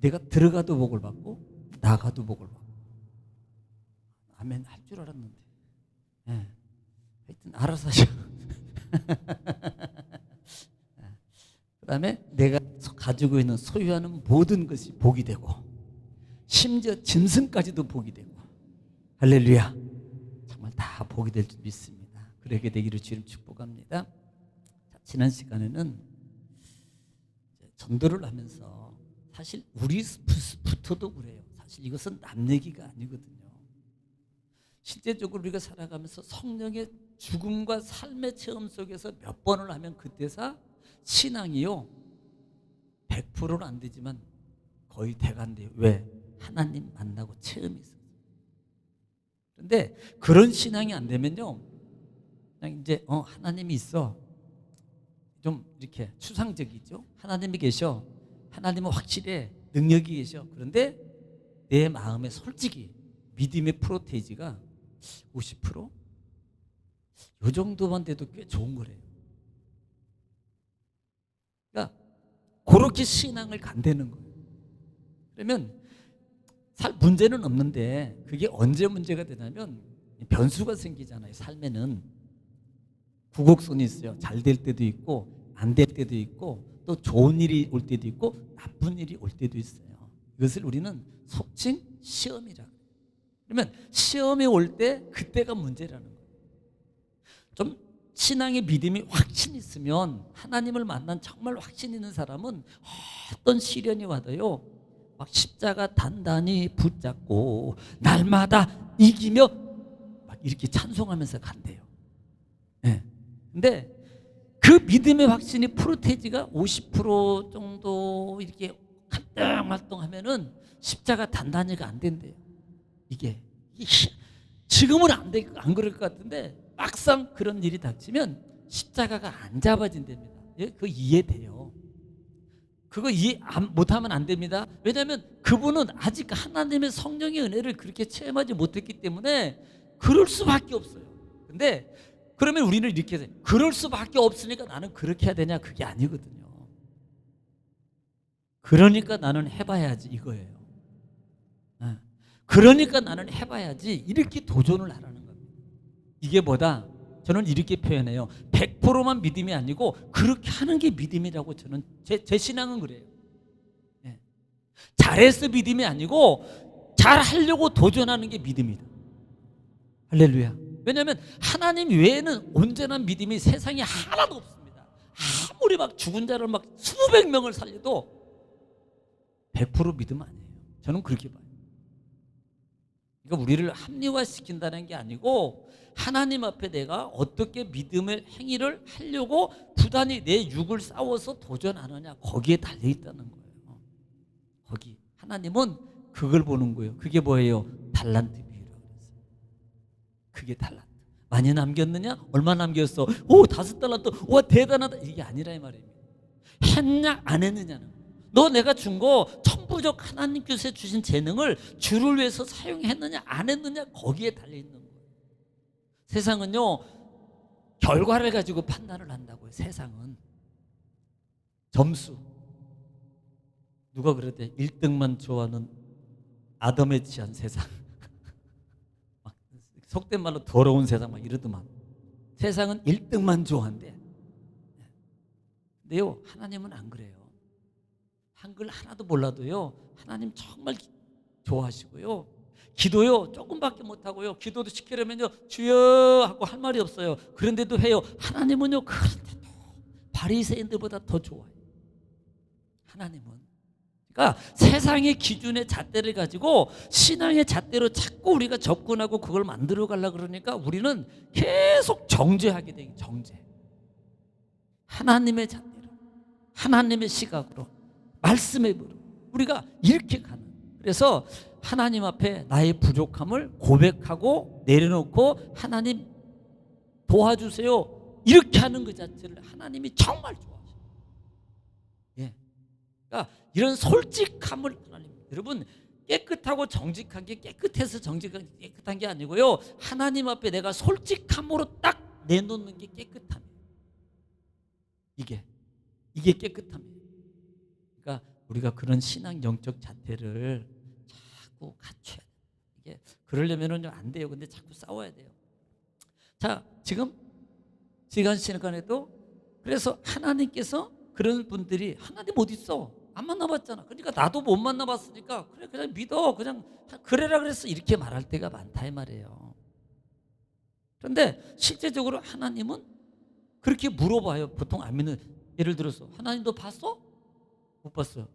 내가 들어가도 복을 받고 나가도 복을 받고. 아멘 할 줄 알았는데. 예. 하여튼 알아서 하셔. 그 다음에 내가 가지고 있는 소유하는 모든 것이 복이 되고 심지어 짐승까지도 복이 되고. 할렐루야. 정말 다 복이 될 줄 믿습니다. 그렇게 되기를 주님 축복합니다. 자, 지난 시간에는 전도를 하면서 사실 우리부터도 그래요. 사실 이것은 남 얘기가 아니거든요. 실제적으로 우리가 살아가면서 성령의 죽음과 삶의 체험 속에서 몇 번을 하면 그때서 신앙이요 100%는 안 되지만 거의 돼간대요. 왜? 하나님 만나고 체험이 있어요. 그런데 그런 신앙이 안 되면요 그냥 이제 하나님이 있어, 좀 이렇게 추상적이죠. 하나님이 계셔, 하나님은 확실해, 능력이 계셔. 그런데 내 마음에 솔직히 믿음의 프로테이지가 50%? 이 정도만 돼도 꽤 좋은 거래요. 그러니까 그렇게 신앙을 간다는 거예요. 그러면 문제는 없는데 그게 언제 문제가 되냐면 변수가 생기잖아요. 삶에는 구곡선이 있어요. 잘 될 때도 있고 안 될 때도 있고 또 좋은 일이 올 때도 있고 나쁜 일이 올 때도 있어요. 이것을 우리는 속칭 시험이라고 해요. 그러면 시험이 올 때 그때가 문제라는 거예요. 좀 신앙의 믿음이 확신 있으면 하나님을 만난 정말 확신 있는 사람은 어떤 시련이 와도요 막 십자가 단단히 붙잡고 날마다 이기며 막 이렇게 찬송하면서 간대요. 네. 근데 그 믿음의 확신이 프로테이지가 50% 정도 이렇게 활동하면은 십자가 단단히가 안 된대요. 이게 지금은 안 그럴 것 같은데 막상 그런 일이 닥치면 십자가가 안 잡아진답니다. 예? 그거 이해돼요. 그거 이해 못하면 안 됩니다. 왜냐하면 그분은 아직 하나님의 성령의 은혜를 그렇게 체험하지 못했기 때문에 그럴 수밖에 없어요. 근데 그러면 우리는 이렇게 해요. 그럴 수밖에 없으니까 나는 그렇게 해야 되냐? 그게 아니거든요. 그러니까 나는 해봐야지 이거예요. 그러니까 나는 해봐야지 이렇게 도전을 하라는 겁니다. 이게 뭐다? 저는 이렇게 표현해요. 100%만 믿음이 아니고 그렇게 하는 게 믿음이라고 저는 제 신앙은 그래요. 네. 잘해서 믿음이 아니고 잘하려고 도전하는 게 믿음이다. 할렐루야. 왜냐하면 하나님 외에는 온전한 믿음이 세상에 하나도 없습니다. 아무리 막 죽은 자를 막 수백 명을 살려도 100% 믿음 아니에요. 저는 그렇게 봐요. 그러니까 우리를 합리화시킨다는 게 아니고 하나님 앞에 내가 어떻게 믿음의 행위를 하려고 부단히 내 육을 싸워서 도전하느냐 거기에 달려있다는 거예요. 거기 하나님은 그걸 보는 거예요. 그게 뭐예요? 달란트 비유라고 그랬어요. 그게 달란트. 많이 남겼느냐? 얼마 남겼어? 오 5달란트. 와 대단하다. 이게 아니라 이 말입니다. 했냐 안 했느냐는 거예요. 너 내가 준 거 천부적 하나님께서 주신 재능을 주를 위해서 사용했느냐 안 했느냐 거기에 달려있는 거예요. 세상은요 결과를 가지고 판단을 한다고요. 세상은 점수. 누가 그랬대? 1등만 좋아하는 아담에 취한 세상. 속된 말로 더러운 세상 막 이러더만. 세상은 1등만 좋아한대. 근데요 하나님은 안 그래요. 한글 하나도 몰라도요 하나님 정말 좋아하시고요. 기도요 조금밖에 못하고요. 기도도 시키려면요 주여 하고 할 말이 없어요. 그런데도 해요. 하나님은요 그런데도 바리새인들보다 더 좋아해요. 하나님은. 그러니까 세상의 기준의 잣대를 가지고 신앙의 잣대로 자꾸 우리가 접근하고 그걸 만들어 가려고 그러니까 우리는 계속 정죄하게 돼요. 정죄. 하나님의 잣대로, 하나님의 시각으로, 말씀의 부로 우리가 이렇게 가는. 그래서 하나님 앞에 나의 부족함을 고백하고 내려놓고 하나님 도와주세요 이렇게 하는 그 자체를 하나님이 정말 좋아하셔요. 예. 그러니까 이런 솔직함을 하나님, 여러분 깨끗하고 정직한 게 깨끗해서 정직한 게 깨끗한 게 아니고요 하나님 앞에 내가 솔직함으로 딱 내놓는 게 깨끗함이에요. 이게 깨끗함이에요. 그러니까 우리가 그런 신앙 영적 자태를 자꾸 갖춰야 돼요. 이게 그러려면은 안 돼요. 근데 자꾸 싸워야 돼요. 자, 지금 시간 시간에도 그래서 하나님께서 그런 분들이 하나님 어디 있어? 안 만나봤잖아. 그러니까 나도 못 만나봤으니까 그래 그냥 믿어. 그냥 그래라 그랬어. 이렇게 말할 때가 많다 이 말이에요. 그런데 실제적으로 하나님은 그렇게 물어봐요. 보통 안 믿는, 예를 들어서 하나님도 봤어? 못 봤어요.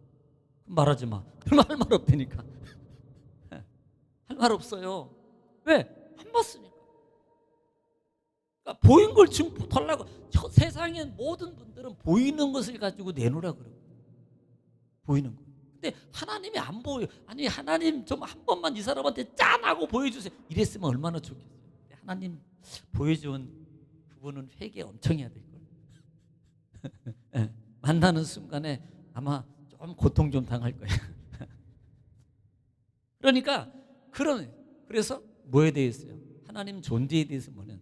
그럼 말하지 마. 그럼 할 말 없다니까. 할 말 없어요. 왜? 안 봤으니까. 그러니까 보인 걸 지금 달라고. 세상의 모든 분들은 보이는 것을 가지고 내놓으라 그래요. 보이는 거. 근데 하나님이 안 보여. 아니 하나님 좀 한 번만 이 사람한테 짠하고 보여주세요. 이랬으면 얼마나 좋겠어요. 하나님 보여준 그분은 회개 엄청 해야 될 거예요. 네, 만나는 순간에 아마 좀 고통 좀 당할 거예요. 그러니까 그래서 뭐에 대해서요? 하나님 존재에 대해서 뭐냐면,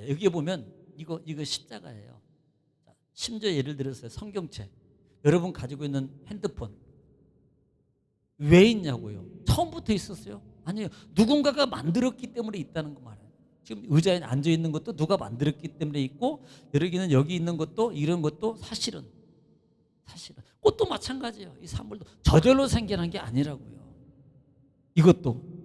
여기에 보면 이거 십자가예요. 심지어 예를 들어서 성경책, 여러분 가지고 있는 핸드폰 왜 있냐고요? 처음부터 있었어요? 아니에요. 누군가가 만들었기 때문에 있다는 거 말이에요. 지금 의자에 앉아 있는 것도 누가 만들었기 때문에 있고, 여기는 여기 있는 것도, 이런 것도 사실은 꽃도 마찬가지예요. 이 산물도 저절로 생겨난 게 아니라고요. 이것도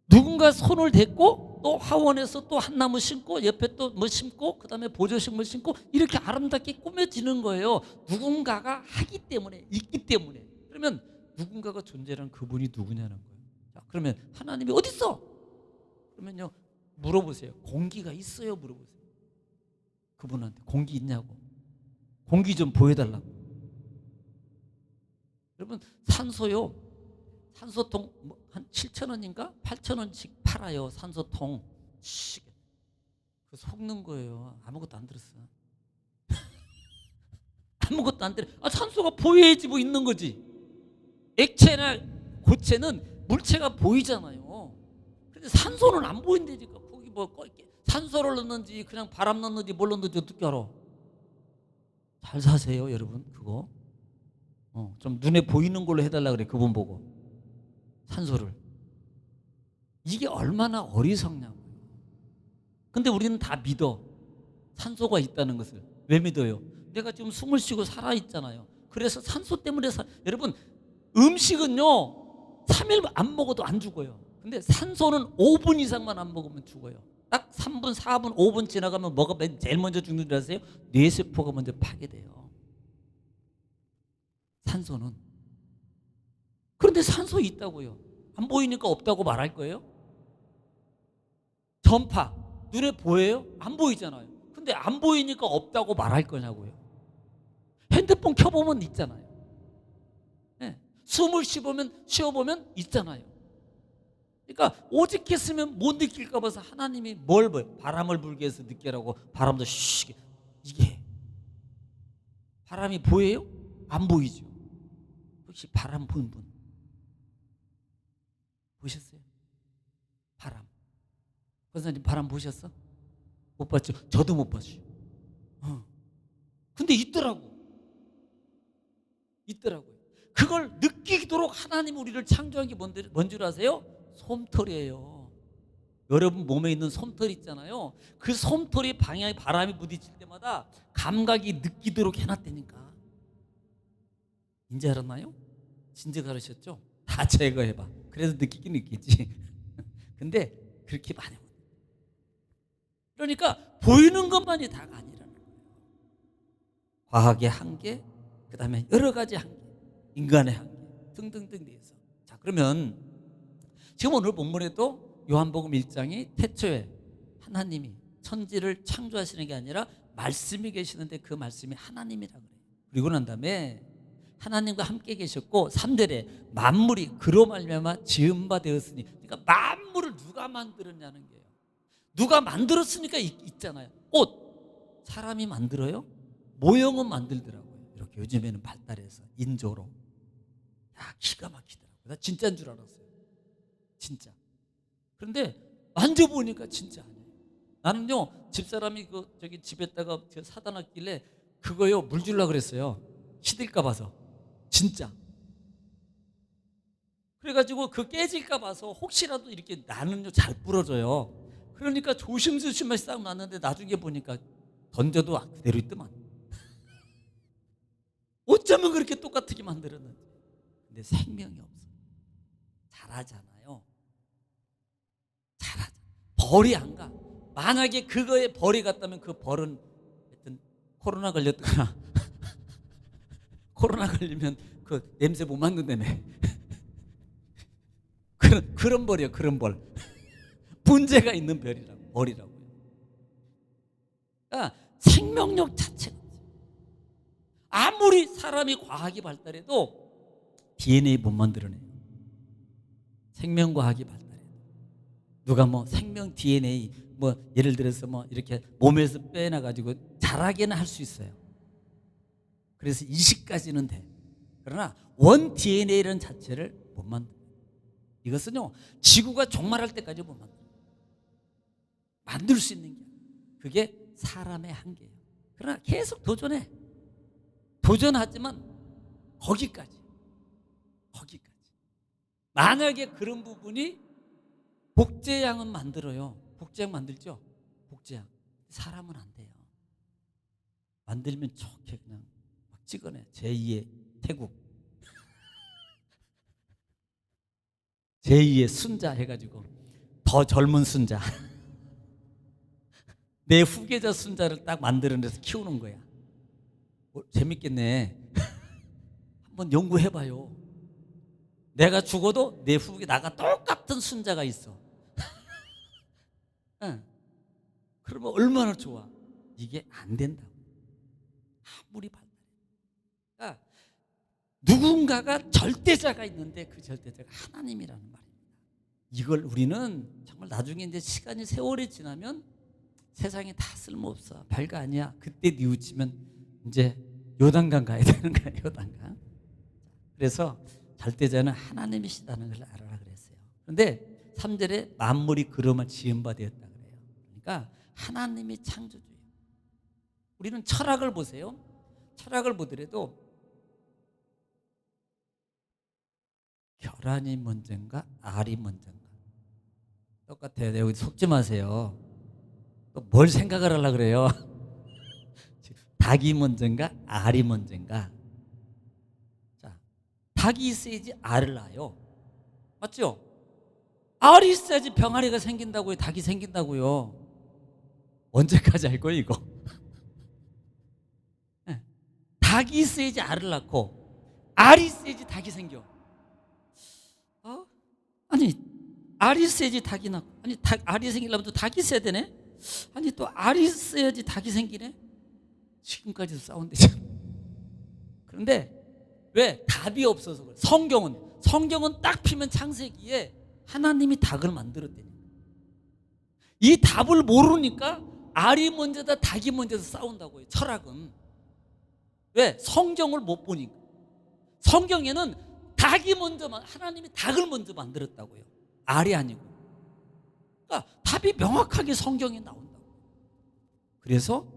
누군가 손을 댔고 또 화원에서 또 한 나무 심고 옆에 또 뭐 심고 그다음에 보조식물 심고 이렇게 아름답게 꾸며지는 거예요. 누군가가 하기 때문에, 있기 때문에. 그러면 누군가가 존재하는 그분이 누구냐는 거예요. 자, 그러면 하나님이 어디 있어? 그러면요, 물어보세요. 공기가 있어요? 물어보세요. 그분한테 공기 있냐고. 공기 좀 보여달라고. 여러분 산소요, 산소통 한 7,000원인가 8,000원씩 팔아요. 산소통. 그 속는 거예요. 아무것도 안 들었어. 아무것도 안 들어. 산소가 보여야지 뭐 있는 거지. 액체나 고체는 물체가 보이잖아요. 근데 산소는 안 보인다니까. 거기 뭐 산소를 넣는지 그냥 바람 넣는지 뭘 넣는지 어떻게 알아? 잘 사세요 여러분. 그거 좀 눈에 보이는 걸로 해달라 그래. 그분 보고 산소를. 이게 얼마나 어리석냐고요. 근데 우리는 다 믿어. 산소가 있다는 것을. 왜 믿어요? 내가 지금 숨을 쉬고 살아있잖아요. 그래서 산소 때문에 여러분 음식은요 3일 안 먹어도 안 죽어요. 근데 산소는 5분 이상만 안 먹으면 죽어요. 딱 3분 4분 5분 지나가면 뭐가 제일 먼저 죽는 줄 아세요? 뇌세포가 먼저 파괴돼요. 산소는. 그런데 산소 있다고요. 안 보이니까 없다고 말할 거예요? 전파 눈에 보여요? 안 보이잖아요. 근데 안 보이니까 없다고 말할 거냐고요. 핸드폰 켜보면 있잖아요. 네. 숨을 쉬어보면 있잖아요. 그러니까 오직했으면 못 느낄까 봐서 하나님이 바람을 불게 해서 느끼라고. 바람도 쉬게. 이게 바람이 보여요? 안 보이죠. 혹시 바람 본 분 보셨어요? 바람. 권사님 바람 보셨어? 못 봤죠? 저도 못 봤죠. 근데 있더라고요. 그걸 느끼도록 하나님 우리를 창조한 게 뭔 줄 아세요? 솜털이에요. 여러분 몸에 있는 솜털 있잖아요. 그 솜털이 방향에 바람이 부딪힐 때마다 감각이 느끼도록 해놨다니까. 이제 알았나요? 진짜 가르쳤죠? 다 제거해봐. 그래서 느끼긴 있겠지. 근데 그렇게 많이 못. 그러니까 보이는 것만이 다가 아니라는 거예요. 과학의 한계, 그 다음에 여러 가지 한계, 인간의 한계 등등등 돼서. 자, 그러면 지금 오늘 본문에도 요한복음 1장이 태초에 하나님이 천지를 창조하시는 게 아니라 말씀이 계시는데 그 말씀이 하나님이라고 그래요. 그리고 난 다음에 하나님과 함께 계셨고 3절에 만물이 그로 말미암아 지은 바 되었으니. 그러니까 만물을 누가 만들었냐는 거예요. 누가 만들었으니까 있잖아요. 꽃 사람이 만들어요? 모형은 만들더라고요. 이렇게 요즘에는 발달해서 인조로. 야, 기가 막히더라고요. 나 진짜인 줄 알았어요. 진짜. 그런데 만져보니까 진짜 아니에요. 나는요 집사람이 저기 집에다가 사다 놨길래 그거요 물 주려고 그랬어요. 시들까 봐서. 진짜. 그래가지고 그 깨질까 봐서 혹시라도 이렇게 나는요 잘 부러져요. 그러니까 조심조심하게 싹 놨는데 나중에 보니까 던져도 그대로 있더만. 어쩌면 그렇게 똑같게 만들었는지. 근데 생명이 없어. 잘하잖아요. 잘하잖아. 벌이 안 가. 만약에 그거에 벌이 갔다면 그 벌은 하여튼 코로나 걸렸거나 코로나 걸리면 그 냄새 못 맡는다며. 그런 벌이야. 그런 벌. 문제가 있는 벌이라고요. 그러니까 생명력 자체가 아무리 사람이 과학이 발달해도 DNA 못 만들어내요. 생명과학이 발달해도 누가 뭐 생명 DNA 뭐 예를 들어서 뭐 이렇게 몸에서 빼내 가지고 자라게는 할 수 있어요. 그래서 이식까지는 돼. 그러나 원 DNA라는 자체를 못 만들어요. 이것은요 지구가 종말할 때까지 못 만들어요. 만들 수 있는 게 그게 사람의 한계예요. 그러나 계속 도전해. 도전하지만 거기까지. 만약에 그런 부분이 복제양은 만들어요. 복제양 만들죠? 복제양. 사람은 안 돼요. 만들면 좋게 그냥 막 찍어내. 제2의 태국. 제2의 순자 해가지고 더 젊은 순자. 내 후계자 순자를 딱 만들어내서 키우는 거야. 재밌겠네. 한번 연구해봐요. 내가 죽어도 내 후계 나가 똑같은 순자가 있어. 응. 그러면 얼마나 좋아. 이게 안 된다고. 아무리 발달해. 그러니까 누군가가 절대자가 있는데 그 절대자가 하나님이라는 말입니다. 이걸 우리는 정말 나중에 이제 시간이 세월이 지나면 세상에 다 쓸모없어. 별거 아니야. 그때 뉘우치면 이제 요단강 가야 되는 거야. 요단강. 그래서 절대자는 하나님이시다는 걸 알아라 그랬어요. 그런데 3절에 만물이 그로만 지은 바 되었다 그래요. 그러니까 하나님이 창조주예요. 우리는 철학을 보세요. 철학을 보더라도 결함이 먼저인가 알이 먼저인가 똑같아요. 여기 속지 마세요. 또 뭘 생각을 하려고 그래요. 닭이 먼저인가 알이 먼저인가. 자, 닭이 있어야지 알을 낳아요. 맞죠? 알이 있어야지 병아리가 생긴다고요. 닭이 생긴다고요. 언제까지 할 거예요 이거? 네. 닭이 있어야지 알을 낳고 알이 있어야지 닭이 생겨. 아니 알이 있어야지 닭이 낳고 아니 알이 생기려면 또 닭이 있어야 되네. 아니 또 알이 있어야지 닭이 생기네. 지금까지도 싸운대 지금. 그런데 왜? 답이 없어서 그래. 성경은 딱 피면 창세기에 하나님이 닭을 만들었대요. 이 답을 모르니까 알이 먼저다 닭이 먼저다 싸운다고요. 철학은. 왜? 성경을 못 보니까. 성경에는 닭이 먼저 하나님이 닭을 먼저 만들었다고요. 알이 아니고. 그러니까 답이 명확하게 성경에 나온다고. 그래서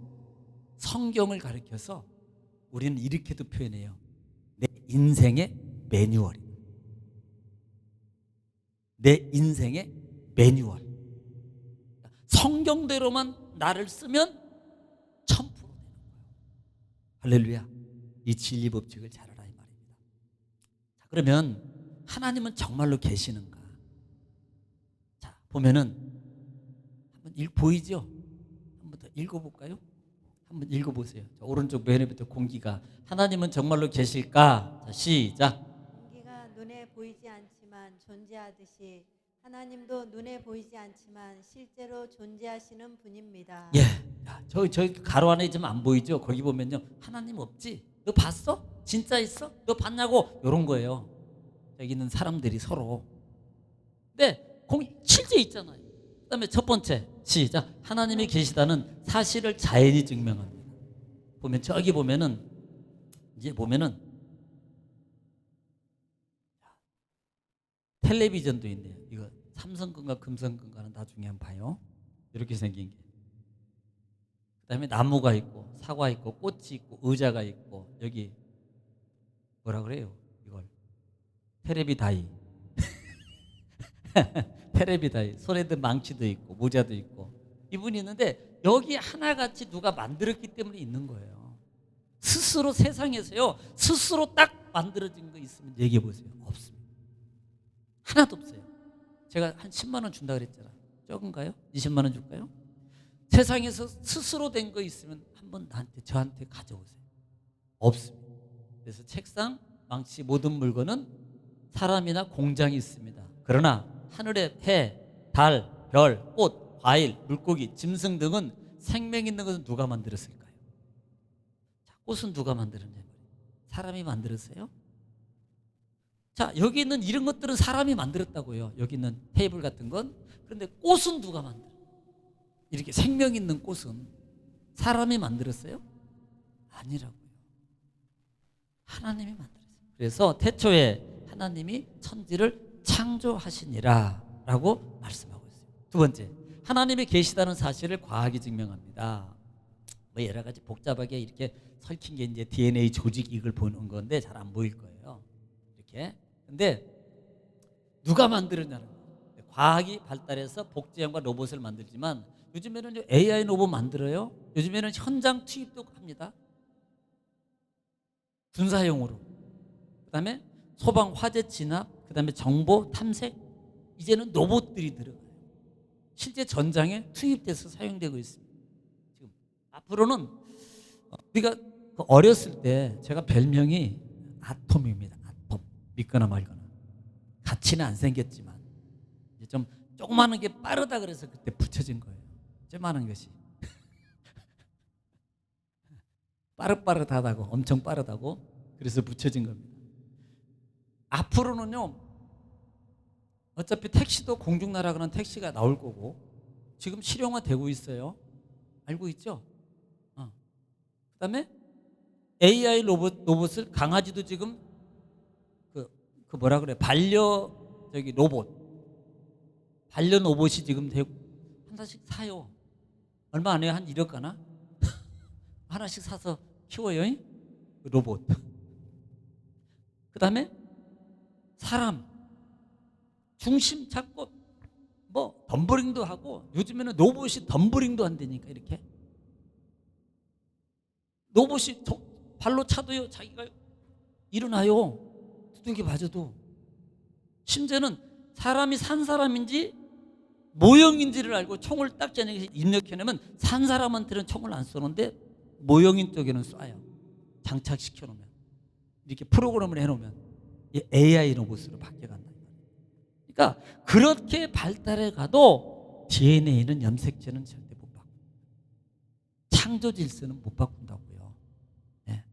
성경을 가리켜서 우리는 이렇게도 표현해요. 내 인생의 매뉴얼. 내 인생의 매뉴얼. 성경대로만 나를 쓰면 1000% 되는 거예요. 할렐루야. 이 진리 법칙을 잘 알아 이 말입니다. 자, 그러면 하나님은 정말로 계시는가? 자, 보면은 한번 보이죠? 한번 더 읽어볼까요? 한번 읽어보세요. 자, 오른쪽 맨위부터 공기가 하나님은 정말로 계실까? 자, 시작. 공기가 눈에 보이지 않지만 존재하듯이 하나님도 눈에 보이지 않지만 실제로 존재하시는 분입니다. 예. 야, 저기 가로 안에 좀 안 보이죠? 거기 보면요. 하나님 없지? 너 봤어? 진짜 있어? 너 봤냐고? 이런 거예요. 여기 있는 사람들이 서로. 근데 실제 있잖아요. 그 다음에 첫 번째 시작. 하나님이 계시다는 사실을 자연이 증명합니다. 보면 저기 보면은 이제 보면은 텔레비전도 있네요. 이거 삼성건가 금성건가는 나중에 한번 봐요. 이렇게 생긴 게. 그 다음에 나무가 있고 사과 있고 꽃이 있고 의자가 있고 여기 뭐라 그래요? 이걸 테레비다이. 테레비다이. 손에도 망치도 있고 모자도 있고 이분이 있는데 여기 하나같이 누가 만들었기 때문에 있는 거예요. 스스로 세상에서요. 스스로 딱 만들어진 거 있으면 얘기해 보세요. 없습니다. 하나도 없어요. 제가 한 10만 원 준다 그랬잖아. 적은가요? 20만 원 줄까요? 세상에서 스스로 된 거 있으면 한번 저한테 가져오세요. 없습니다. 그래서 책상, 망치 모든 물건은 사람이나 공장이 있습니다. 그러나 하늘의 해, 달, 별, 꽃, 과일, 물고기, 짐승 등은 생명 있는 것은 누가 만들었을까요? 자, 꽃은 누가 만들었냐고요? 사람이 만들었어요? 자, 여기 있는 이런 것들은 사람이 만들었다고요. 여기 있는 테이블 같은 건. 그런데 꽃은 누가 만들어요? 이렇게 생명 있는 꽃은 사람이 만들었어요? 아니라고요. 하나님이 만들었어요. 그래서 태초에 하나님이 천지를 창조하시니라 라고 말씀하고 있어요. 두 번째, 하나님이 계시다는 사실을 과학이 증명합니다. 뭐 여러 가지 복잡하게 이렇게 설킨 게 이제 DNA 조직 이걸 보는 건데 잘 안 보일 거예요. 이렇게. 근데 누가 만들었냐는 거예요. 과학이 발달해서 복제형과 로봇을 만들지만 요즘에는 AI 로봇 만들어요. 요즘에는 현장 투입도 합니다. 군사용으로. 그다음에 소방 화재 진압, 그다음에 정보 탐색, 이제는 로봇들이 들어가요. 실제 전장에 투입돼서 사용되고 있습니다. 지금 앞으로는 우리가 어렸을 때 제가 별명이 아톰입니다. 아톰. 믿거나 말거나. 가치는 안 생겼지만 이제 좀 조그마한 게 빠르다 그래서 그때 붙여진 거예요. 조그마한 것이 빠릇빠릇하다고, 엄청 빠르다고 그래서 붙여진 겁니다. 앞으로는요, 어차피 택시도 공중나라가는 택시가 나올 거고 지금 실용화되고 있어요. 알고 있죠? 그다음에 AI 로봇을 강아지도 지금 그 뭐라 그래 로봇 반려 로봇이 지금 되고 하나씩 사요. 얼마 안 해요? 한 1억 가나? 하나씩 사서 키워요. 로봇. 그다음에 사람 중심 잡고 뭐 덤블링도 하고 요즘에는 로봇이 덤블링도 한다니까. 이렇게 로봇이 발로 차도요 자기가 일어나요. 두들겨 맞아도. 심지어는 사람이 산 사람인지 모형인지를 알고 총을 딱 저녁에 입력해놓으면 산 사람한테는 총을 안 쏘는데 모형인 쪽에는 쏴요. 장착시켜 놓으면, 이렇게 프로그램을 해놓으면 AI 로봇으로 바뀌어간다. 그러니까 그렇게 발달해 가도 DNA는 염색체는 절대 못 바꾼다. 창조 질서는 못 바꾼다고요. 네.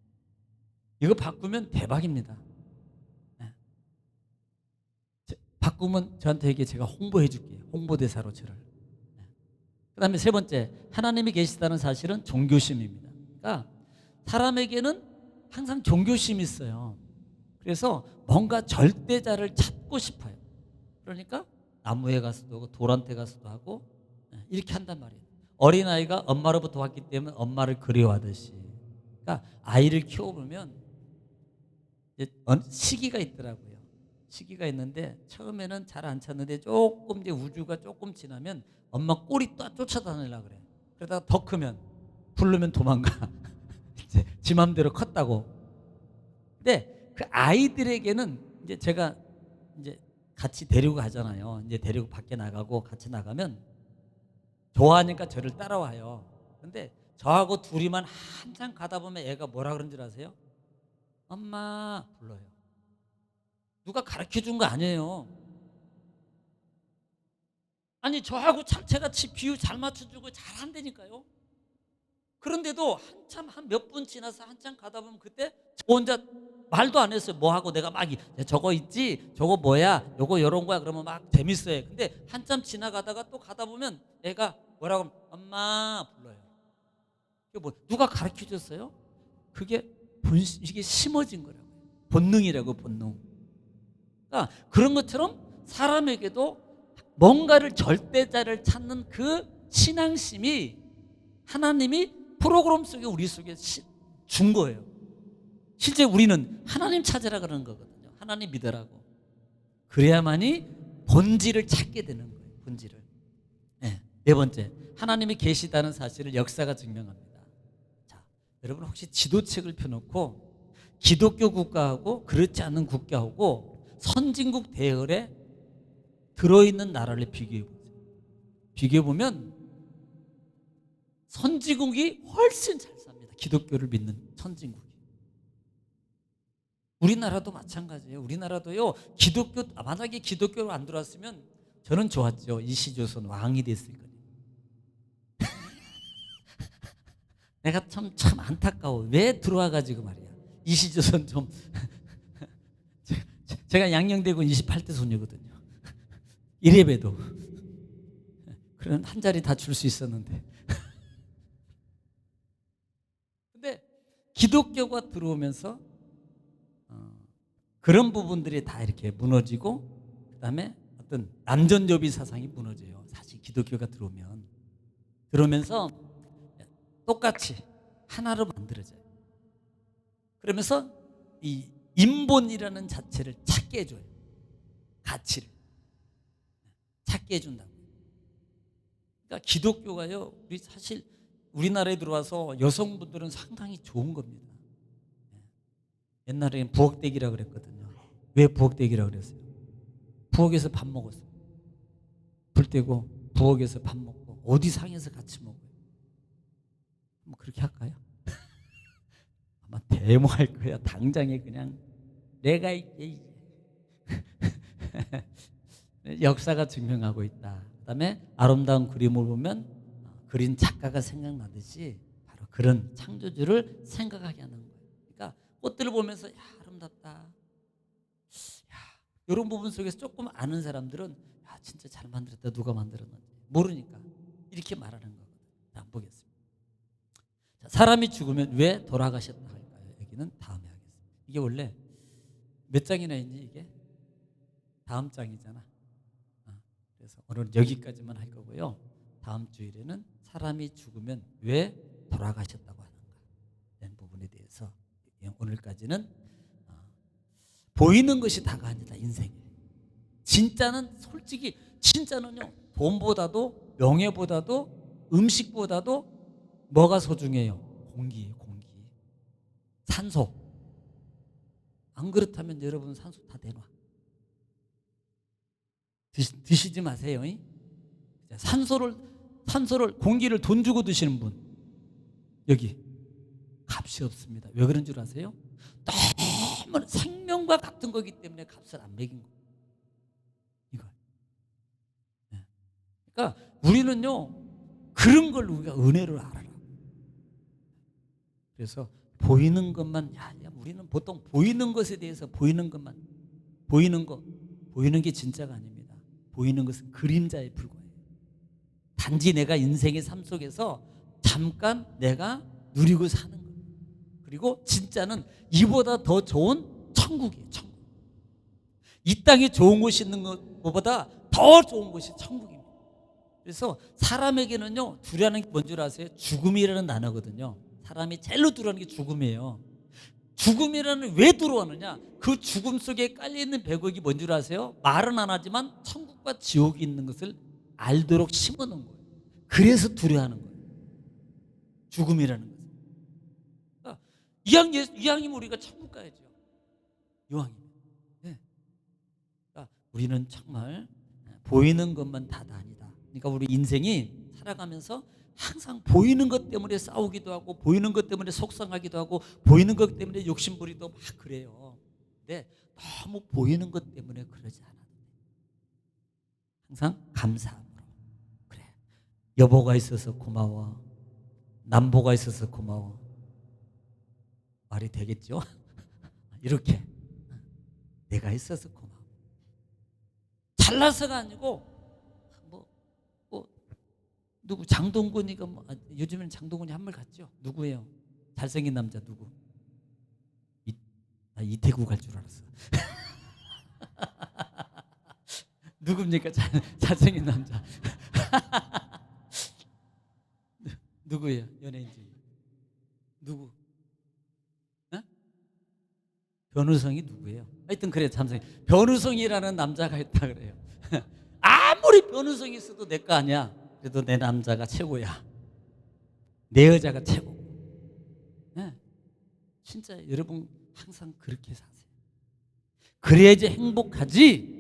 이거 바꾸면 대박입니다. 네. 바꾸면 저한테 얘기해. 제가 홍보해 줄게요. 홍보대사로 저를. 네. 그 다음에 세 번째, 하나님이 계시다는 사실은 종교심입니다. 그러니까 사람에게는 항상 종교심이 있어요. 그래서 뭔가 절대자를 찾고 싶어요. 그러니까 나무에 가서도 하고 돌한테 가서도 하고 이렇게 한단 말이에요. 어린아이가 엄마로부터 왔기 때문에 엄마를 그리워하듯이. 그러니까 아이를 키워보면 시기가 있더라고요. 시기가 있는데 처음에는 잘 안 찾는데 조금 이제 우주가 조금 지나면 엄마 꼬리 또 쫓아다니려고 그래. 그러다가 더 크면 부르면 도망가. 이제 지 맘대로 컸다고. 근데 그 아이들에게는 이제 제가 이제 같이 데리고 가잖아요. 이제 데리고 밖에 나가고 같이 나가면 좋아하니까 저를 따라와요. 근데 저하고 둘이만 한참 가다 보면 애가 뭐라 그런 줄 아세요? 엄마 불러요. 누가 가르쳐 준 거 아니에요. 아니 저하고 제가 비유 잘 맞춰주고 잘한다니까요. 그런데도 한참 한 몇 분 지나서 한참 가다 보면 그때 저 혼자 말도 안 했어요. 뭐 하고 내가 막 저거 있지, 저거 뭐야, 요거 요런 거야 그러면 막 재밌어요. 근데 한참 지나가다가 또 가다 보면 애가 뭐라고 하면 엄마 불러요. 이게 뭐 누가 가르쳐 줬어요? 그게 이게 심어진 거라고요. 본능이라고, 본능. 그러니까 그런 것처럼 사람에게도 뭔가를 절대자를 찾는 그 신앙심이 하나님이 프로그램 속에 우리 속에 준 거예요. 실제 우리는 하나님 찾으라 그러는 거거든요. 하나님 믿으라고. 그래야만이 본질을 찾게 되는 거예요. 본질을. 네. 네 번째, 하나님이 계시다는 사실을 역사가 증명합니다. 자, 여러분 혹시 지도책을 펴놓고 기독교 국가하고 그렇지 않은 국가하고 선진국 대열에 들어있는 나라를 비교해 보세요. 비교해 보면 선진국이 훨씬 잘 삽니다. 기독교를 믿는 선진국이. 우리나라도 마찬가지예요. 우리나라도요, 만약에 기독교로 안 들어왔으면 저는 좋았죠. 이시조선 왕이 됐을 거예요. 내가 참 안타까워. 왜 들어와가지고 말이야. 이시조선 좀 제가 양녕대군 28대 소녀거든요. 이래봬도 그런 한 자리 다 줄 수 있었는데. 근데 기독교가 들어오면서 그런 부분들이 다 이렇게 무너지고, 그다음에 어떤 남존여비 사상이 무너져요. 사실 기독교가 들어오면서 똑같이 하나로 만들어져요. 그러면서 이 인본이라는 자체를 찾게 해줘요. 가치를 찾게 해준다고. 그러니까 기독교가요, 우리 사실 우리나라에 들어와서 여성분들은 상당히 좋은 겁니다. 옛날에는 부엌대기라 그랬거든요. 왜 부엌대기라 그랬어요? 부엌에서 밥 먹었어요. 불 떼고 부엌에서 밥 먹고 어디 상에서 같이 먹어요. 뭐 그렇게 할까요? 아마 데모할 거야. 당장에 그냥 내가 이게 역사가 증명하고 있다. 그다음에 아름다운 그림을 보면 그린 작가가 생각나듯이 바로 그런 창조주를 생각하게 하는 거예요. 그러니까 꽃들을 보면서 야, 아름답다. 야, 이런 부분 속에서 조금 아는 사람들은 야, 진짜 잘 만들었다. 누가 만들었는지 모르니까 이렇게 말하는 거거든요. 자, 보겠습니다. 자, 사람이 죽으면 왜 돌아가셨다 할까요? 얘기는 다음에 하겠습니다. 이게 원래 몇 장이나 있니 이게? 다음 장이잖아. 그래서 오늘 여기까지만 할 거고요. 다음 주일에는 사람이 죽으면 왜 돌아가셨다고 하는가 이런 부분에 대해서 오늘까지는 보이는 것이 다가 아니다. 인생에 진짜는 솔직히 진짜는요, 돈보다도 명예보다도 음식보다도 뭐가 소중해요? 공기예요. 공기. 산소. 안 그렇다면 여러분 산소 다 내놔. 드시지 마세요. 산소를 공기를 돈 주고 드시는 분 여기 값이 없습니다. 왜 그런 줄 아세요? 너무 생명과 같은 거기 때문에 값을 안 매긴 거예요. 이거. 네. 그러니까 우리는요 그런 걸 우리가 은혜를 알아라. 그래서 보이는 것만 야, 우리는 보통 보이는 것에 대해서 보이는 것만 보이는 게 진짜가 아닙니다. 보이는 것은 그림자에 불과해요. 단지 내가 인생의 삶 속에서 잠깐 내가 누리고 사는 거예요. 그리고 진짜는 이보다 더 좋은 천국이에요. 천국. 이 땅에 좋은 곳이 있는 것보다 더 좋은 곳이 천국입니다. 그래서 사람에게는요 두려워하는 게 뭔 줄 아세요? 죽음이라는 단어거든요. 사람이 제일로 두려워하는 게 죽음이에요. 죽음이라는 왜 두려워하느냐? 그 죽음 속에 깔려있는 배곡이 뭔 줄 아세요? 말은 안 하지만 천국과 지옥이 있는 것을 알도록 심어놓은 거예요. 그래서 두려워하는 거예요. 죽음이라는 것은. 그러니까 이왕이면 우리가 천국 가야죠. 이왕이면. 네. 그러니까 우리는 정말 보이는 것만 다다 아니다. 그러니까 우리 인생이 살아가면서 항상 보이는 것 때문에 싸우기도 하고 보이는 것 때문에 속상하기도 하고 보이는 것 때문에 욕심부리도 막 그래요. 근데 너무 보이는 것 때문에 그러지 않아도 돼. 항상 감사함으로. 그래. 여보가 있어서 고마워. 남보가 있어서 고마워. 말이 되겠죠? 이렇게 내가 있어서 고마워. 잘나서가 아니고 누구 장동건이가 요즘에는 장동건이 한물 갔죠? 누구예요? 잘생긴 남자 누구? 이태구 갈 줄 알았어. 누굽니까? 잘생긴 남자. 누구예요? 연예인 중에 누구? 어? 변우성이 누구예요? 하여튼 그래 참생. 변우성이라는 남자가 있다 그래요. 아무리 변우성이 있어도 내 거 아니야. 그래도 내 남자가 최고야. 내 여자가 최고. 네. 진짜 여러분 항상 그렇게 사세요. 그래야지 행복하지.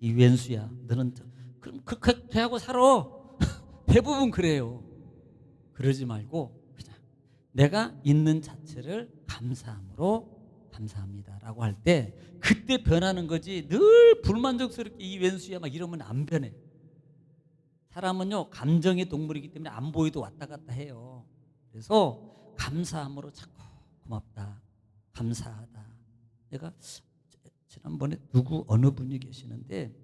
이 왼수야, 너는 그럼 그렇게 하고 살아. 대부분 그래요. 그러지 말고 그냥 내가 있는 자체를 감사함으로 감사합니다라고 할 때 그때 변하는 거지. 늘 불만족스럽게 이 왼수야 막 이러면 안 변해. 사람은요 감정의 동물이기 때문에 안 보여도 왔다 갔다 해요. 그래서 감사함으로 자꾸 고맙다, 감사하다. 내가 지난번에 어느 분이 계시는데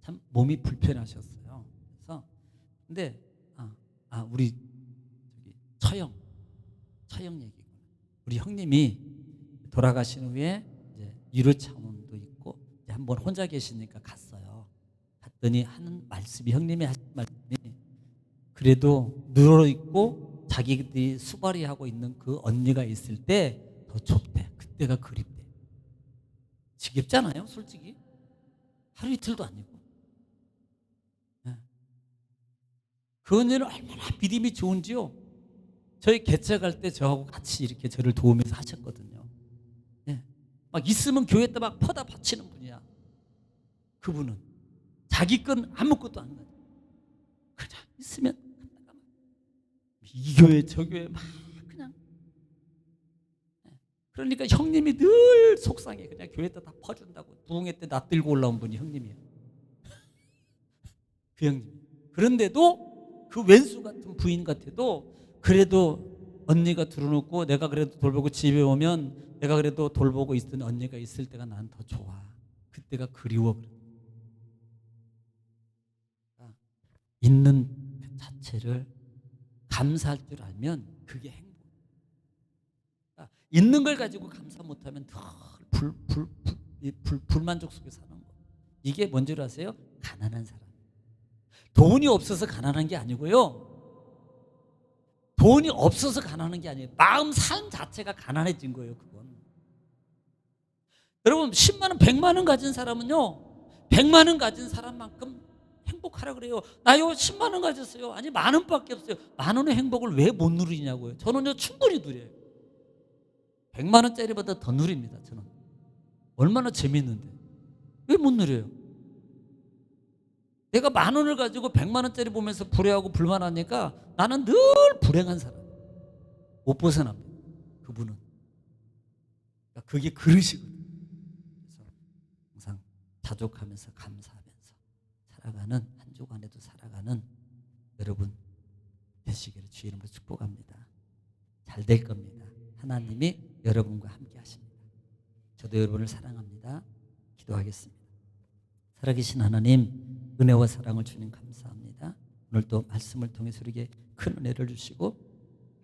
참 몸이 불편하셨어요. 그래서 근데 우리 저기 처형 얘기구나. 우리 형님이 돌아가신 후에 이제 위로 차원도 있고 이제 한번 혼자 계시니까 갔어요. 갔더니 하는 말씀이 형님이 하신 말씀이 그래도 늘어 있고 자기들이 수발이 하고 있는 그 언니가 있을 때 더 좁대. 그때가 그립대. 지겹잖아요, 솔직히. 하루 이틀도 아니고. 그 언니는 얼마나 믿음이 좋은지요. 저희 개척할 때 저하고 같이 이렇게 저를 도우면서 하셨거든요. 막 있으면 교회에다 막 퍼다 바치는 분이야. 그분은 자기 건 아무것도 안 가져. 그냥 있으면 이 교회 저 교회 막 그냥. 그러니까 형님이 늘 속상해. 그냥 교회에다 다 퍼준다고. 부흥회 때 나 들고 올라온 분이 형님이에요. 그 형님. 그런데도 그 왼수 같은 부인 같아도 그래도 언니가 들어놓고 내가 그래도 돌보고 집에 오면 내가 그래도 돌보고 있던 언니가 있을 때가 난 더 좋아. 그때가 그리워. 있는 그 자체를 감사할 줄 알면 그게 행복. 있는 걸 가지고 감사 못하면 더 불만족 속에 사는 거. 이게 뭔지 아세요? 가난한 사람. 돈이 없어서 가난한 게 아니고요. 돈이 없어서 가난한 게 아니에요. 마음 삶 자체가 가난해진 거예요. 그건. 여러분 10만 원, 100만 원 가진 사람은요. 100만 원 가진 사람만큼 행복하라 그래요. 나요 10만 원 가졌어요. 아니 10,000원밖에 없어요. 10,000원의 행복을 왜 못 누리냐고요. 저는요 충분히 누려요. 100만 원짜리보다 더 누립니다. 저는. 얼마나 재밌는데. 왜 못 누려요? 내가 10,000원을 가지고 100만 원짜리 보면서 불행하고 불만하니까 나는 늘 불행한 사람. 못 벗어납니다. 그분은. 그러니까 그게 그릇이거든요. 그래서 항상 자족하면서 감사하면서 살아가는 한 주간에도 살아가는 여러분 되시기를 주의 이름으로 축복합니다. 잘 될 겁니다. 하나님이 여러분과 함께 하십니다. 저도 여러분을 사랑합니다. 기도하겠습니다. 살아계신 하나님 은혜와 사랑을 주님 감사합니다. 오늘 또 말씀을 통해서 우리에게 큰 은혜를 주시고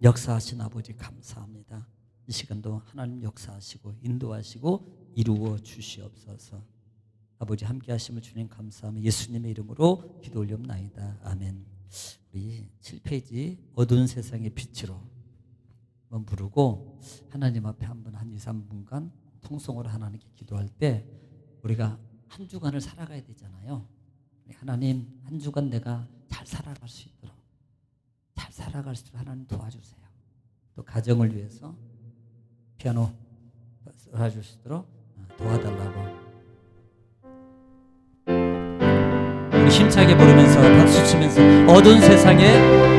역사하신 아버지 감사합니다. 이 시간도 하나님 역사하시고 인도하시고 이루어 주시옵소서. 아버지 함께 하심을 주님 감사하며 예수님의 이름으로 기도 올려옵나이다. 아멘. 우리 7페이지 어두운 세상의 빛으로 한번 부르고 하나님 앞에 한번 한 2, 3분간 통성으로 하나님께 기도할 때 우리가 한 주간을 살아가야 되잖아요. 하나님 한 주간 내가 잘 살아갈 수 있도록 잘 살아갈 수 있도록 하나님 도와주세요. 또 가정을 위해서 피아노 도와줄 수 있도록 도와달라고 우리 힘차게 부르면서 박수 치면서 어두운 세상에